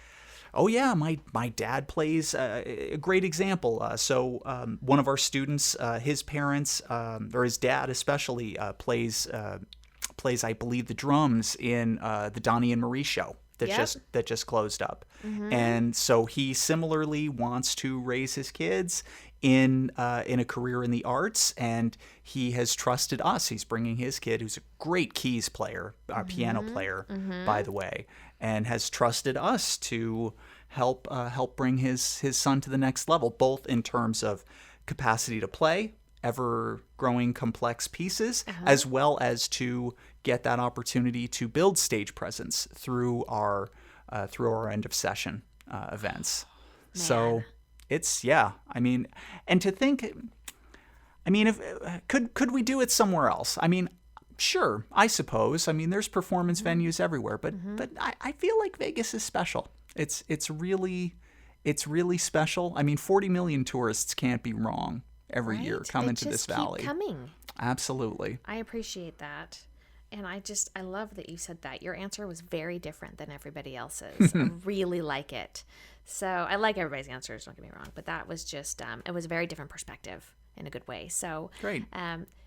oh yeah, my dad plays, a great example. So one of our students, his parents, or his dad especially, plays, I believe, the drums in the Donnie and Marie show that just closed up. Mm-hmm. And so he similarly wants to raise his kids in a career in the arts, and he has trusted us. He's bringing his kid, who's a great keys player, piano player, by the way, and has trusted us to help bring his son to the next level, both in terms of capacity to play ever-growing complex pieces, as well as to get that opportunity to build stage presence through our end of session events. Man. So it's I mean, and to think, I mean, if could we do it somewhere else? I mean, sure, I suppose. I mean, there's performance venues everywhere, but I feel like Vegas is special. It's really special. I mean, 40 million tourists can't be wrong every year come into this valley. Keep coming. Absolutely. I appreciate that. And I love that you said that. Your answer was very different than everybody else's. I really like it. So I like everybody's answers, don't get me wrong. But that was just, it was a very different perspective in a good way. So, great.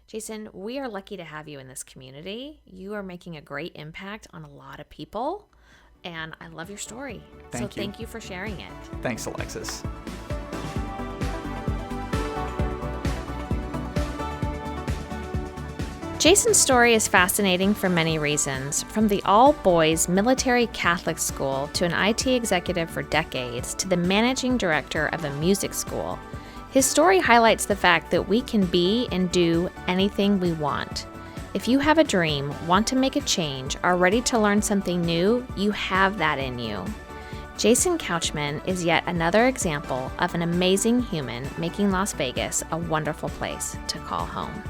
Jason, we are lucky to have you in this community. You are making a great impact on a lot of people. And I love your story. Thank you for sharing it. Thanks, Alexis. Jason's story is fascinating for many reasons, from the all-boys military Catholic school to an IT executive for decades to the managing director of a music school. His story highlights the fact that we can be and do anything we want. If you have a dream, want to make a change, are ready to learn something new, you have that in you. Jason Couchman is yet another example of an amazing human making Las Vegas a wonderful place to call home.